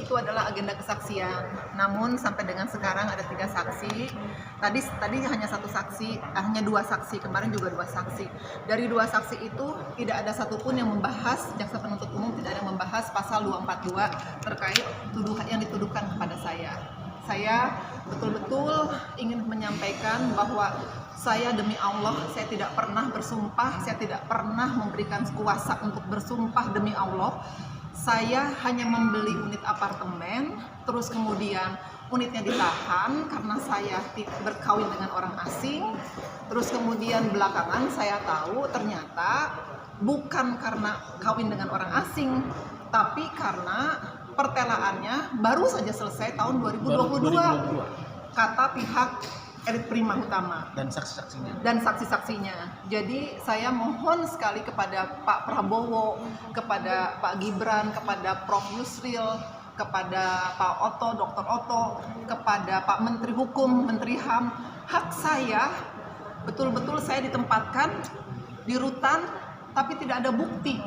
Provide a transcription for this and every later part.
itu adalah agenda kesaksian. Namun sampai dengan sekarang ada 3 saksi. Tadi hanya 1 saksi, hanya 2 saksi. Kemarin juga 2 saksi. Dari 2 saksi itu tidak ada satupun yang membahas, jaksa penuntut umum tidak ada yang membahas pasal 242 terkait tuduhan yang dituduhkan kepada saya. Saya betul-betul ingin menyampaikan bahwa saya demi Allah, saya tidak pernah bersumpah, saya tidak pernah memberikan kuasa untuk bersumpah demi Allah. Saya hanya membeli unit apartemen, terus kemudian unitnya ditahan karena saya berkawin dengan orang asing. Terus kemudian belakangan saya tahu ternyata bukan karena kawin dengan orang asing, tapi karena pertelaannya baru saja selesai tahun 2022. Kata pihak elit prima utama dan saksi-saksinya. Jadi saya mohon sekali kepada Pak Prabowo, kepada Pak Gibran, kepada Prof Yusril, kepada Pak Oto, Dr. Oto, kepada Pak Menteri Hukum, Menteri HAM, hak saya betul-betul saya ditempatkan di rutan, tapi tidak ada bukti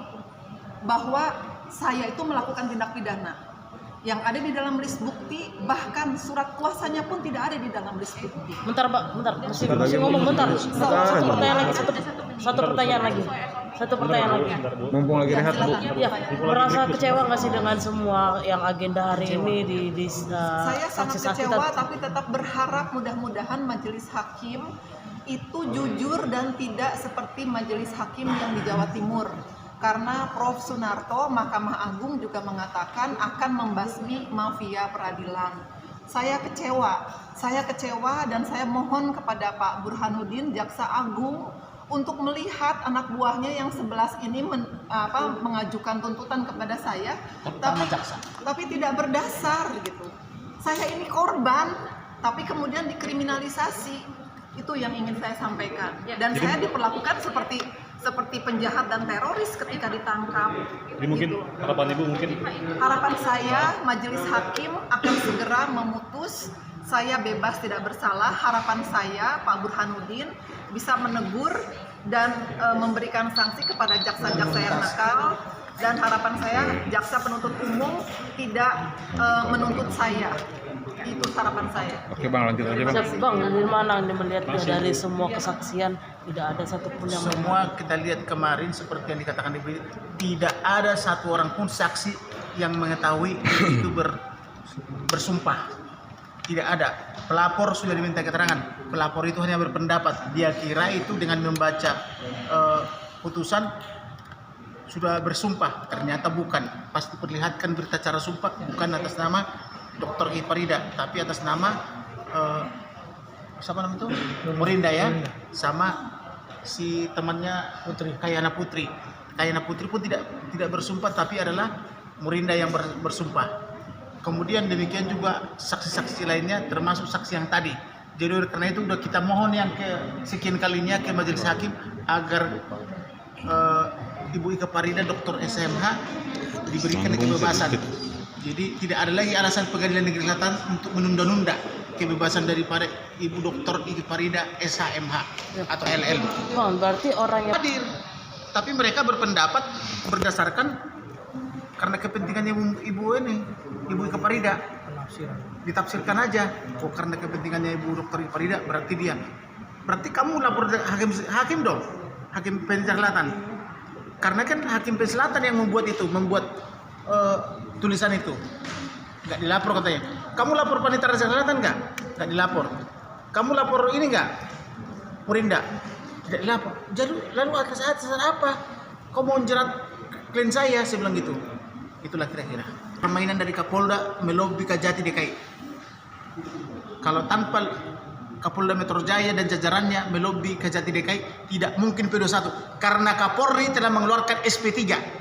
bahwa saya itu melakukan tindak pidana. Yang ada di dalam list bukti, bahkan surat kuasanya pun tidak ada di dalam list bukti. Bentar Pak, bentar. Masih ngomong bentar. Satu pertanyaan lagi. Mumpung lagi rehat, Bu. Ya, merasa kecewa nggak sih dengan semua yang agenda hari ini di saya sangat kecewa, tapi tetap berharap mudah-mudahan majelis hakim itu jujur dan tidak seperti majelis hakim yang di Jawa Timur. Karena Prof Sunarto, Mahkamah Agung juga mengatakan akan membasmi mafia peradilan. Saya kecewa dan saya mohon kepada Pak Burhanuddin, Jaksa Agung, untuk melihat anak buahnya yang 11 ini mengajukan tuntutan kepada saya, tapi tidak berdasar gitu. Saya ini korban, tapi kemudian dikriminalisasi. Itu yang ingin saya sampaikan. Dan saya diperlakukan seperti penjahat dan teroris ketika ditangkap. Jadi mungkin gitu. harapan Ibu Harapan saya majelis hakim akan segera memutus saya bebas tidak bersalah. Harapan saya Pak Burhanuddin bisa menegur dan memberikan sanksi kepada jaksa-jaksa yang nakal. Dan harapan saya jaksa penuntut umum tidak menuntut saya. Itu harapan saya. Oke Bang, lanjut aja Bang. Bang, dari mana Anda melihatnya dari semua kesaksian tidak ada satupun yang semua kita lihat kemarin seperti yang dikatakan Ibu, tidak ada satu orang pun saksi yang mengetahui itu bersumpah. Tidak ada. Pelapor sudah diminta keterangan. Pelapor itu hanya berpendapat. Dia kira itu dengan membaca putusan sudah bersumpah. Ternyata bukan. Pas diperlihatkan berita cara sumpah bukan atas nama Dr. Farida, tapi atas nama siapa namanya itu? Murinda ya, sama si temannya Kayana Putri. Kayana Putri pun tidak bersumpah, tapi adalah Murinda yang bersumpah. Kemudian demikian juga saksi-saksi lainnya, termasuk saksi yang tadi. Jadi karena itu udah kita mohon yang ke sekian kalinya ke majelis hakim agar Ibu Ika Farida Dr. SMH diberikan kebebasan. Jadi tidak ada lagi alasan Pengadilan Negeri Selatan untuk menunda-nunda kebebasan daripada Ibu Dr. Ika Farida SHMH atau LL. Bang, berarti orang yang hadir, tapi mereka berpendapat berdasarkan karena kepentingannya Ibu Ika Farida ditafsirkan aja. Oh, karena kepentingannya Ibu Dr. Ika Farida berarti kamu lapor hakim dong, hakim Pengadilan Selatan. Karena kan hakim Pengadilan Selatan yang membuat tulisan itu nggak dilapor katanya. Kamu lapor Panitera Selatan nggak dilapor. Kamu lapor ini nggak Murinda, tidak dilapor. Jadi lalu atas apa kau mau jerat klien saya bilang gitu. Itulah kira-kira permainan dari Kapolda melobi Kajati DKI. Kalau tanpa Kapolda Metro Jaya dan jajarannya melobi Kajati DKI tidak mungkin P21 karena Kapolri telah mengeluarkan SP3.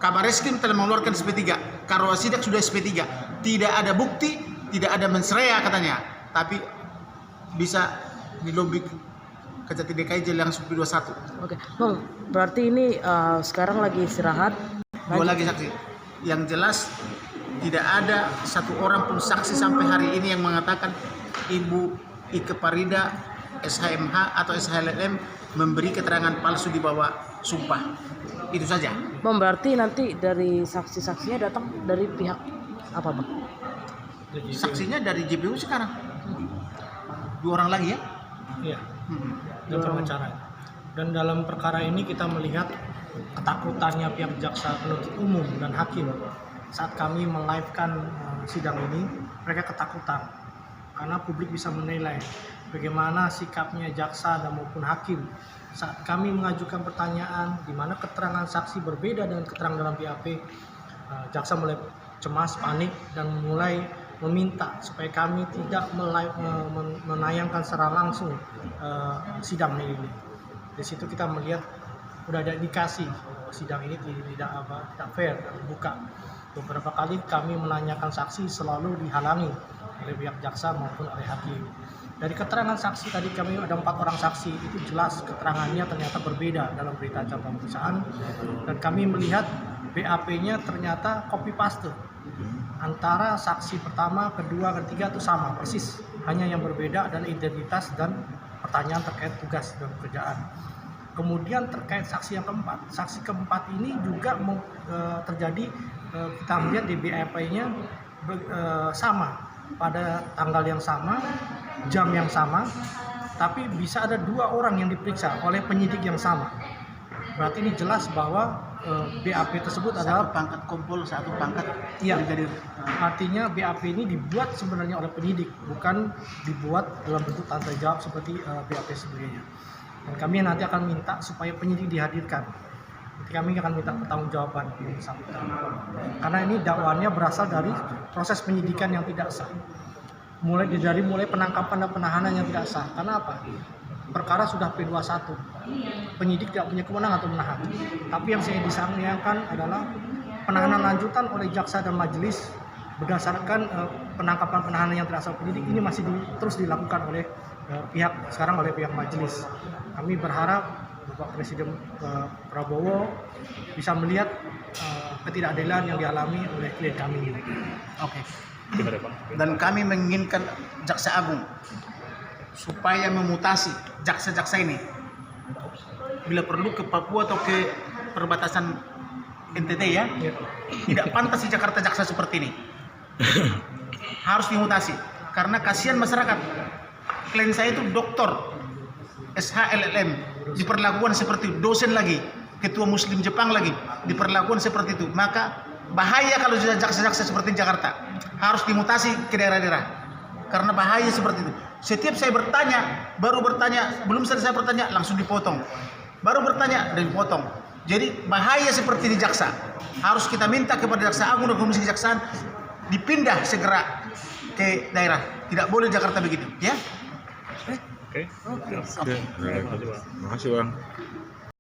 Kabar Reskrim telah mengeluarkan SP3, Karwasidak sudah SP3. Tidak ada bukti, tidak ada mensrea katanya, tapi bisa dilobi Kajati DKI jadi langsung P21. Oke, Bang, berarti ini sekarang lagi istirahat. Dua lagi saksi. Yang jelas tidak ada satu orang pun saksi sampai hari ini yang mengatakan Ibu Ika Farida SHMH atau SHLM memberi keterangan palsu di bawah sumpah. Itu saja. Bang, berarti nanti dari saksi-saksinya datang dari pihak Apa Pak? Saksinya dari JPU sekarang 2 orang lagi ya. Iya, dan pengacara. Dan dalam perkara ini kita melihat ketakutannya pihak jaksa penuntut umum dan hakim saat kami melive-kan sidang ini. Mereka ketakutan karena publik bisa menilai bagaimana sikapnya jaksa dan maupun hakim saat kami mengajukan pertanyaan di mana keterangan saksi berbeda dengan keterangan dalam BAP. Jaksa mulai cemas, panik, dan mulai meminta supaya kami tidak menayangkan secara langsung sidang ini. Di situ kita melihat sudah ada indikasi sidang ini tidak fair, terbuka. Beberapa kali kami menanyakan saksi selalu dihalangi oleh pihak jaksa maupun oleh hakim. Dari keterangan saksi tadi kami ada 4 orang saksi, itu jelas keterangannya ternyata berbeda dalam berita acara pemeriksaan, dan kami melihat BAP-nya ternyata copy paste antara saksi pertama, kedua, ketiga itu sama persis, hanya yang berbeda adalah identitas dan pertanyaan terkait tugas dan pekerjaan. Kemudian terkait saksi yang keempat ini juga terjadi, kita melihat di BAP-nya sama pada tanggal yang sama, jam yang sama, tapi bisa ada 2 orang yang diperiksa oleh penyidik yang sama. Berarti ini jelas bahwa BAP tersebut adalah Satu pangkat kompol, satu pangkat Iya. brigadir. Artinya BAP ini dibuat sebenarnya oleh penyidik, bukan dibuat dalam bentuk tanda jawab seperti BAP sebelumnya. Dan kami nanti akan minta supaya penyidik dihadirkan. Nanti kami akan minta pertanggungjawaban yang bersangkutan. Karena ini dakwaannya berasal dari proses penyidikan yang tidak sah. Mulai penangkapan dan penahanan yang tidak sah. Karena apa? Perkara sudah P21. Penyidik tidak punya kewenangan untuk menahan. Tapi yang saya disangkakan adalah penahanan lanjutan oleh jaksa dan majelis berdasarkan penangkapan penahanan yang tidak sah penyidik ini masih terus dilakukan oleh pihak majelis. Kami berharap Bapak Presiden Prabowo bisa melihat ketidakadilan yang dialami oleh klien kami ini. Oke. Dan kami menginginkan Jaksa Agung supaya memutasi jaksa-jaksa ini bila perlu ke Papua atau ke perbatasan NTT ya. Tidak pantas di Jakarta jaksa seperti ini. Harus dimutasi karena kasihan masyarakat. Klien saya itu doktor SHLLM diperlakukan seperti dosen lagi, ketua Muslim Jepang lagi diperlakukan seperti itu. Maka bahaya kalau sudah jaksa-jaksa seperti di Jakarta. Harus dimutasi ke daerah-daerah karena bahaya seperti itu. Setiap saya bertanya, belum selesai bertanya langsung dipotong, baru bertanya dan dipotong. Jadi bahaya seperti di jaksa. Harus kita minta kepada Jaksa Agung dan Komisi Kejaksaan dipindah segera ke daerah. Tidak boleh Jakarta begitu, ya. Oke. Terima kasih Bang.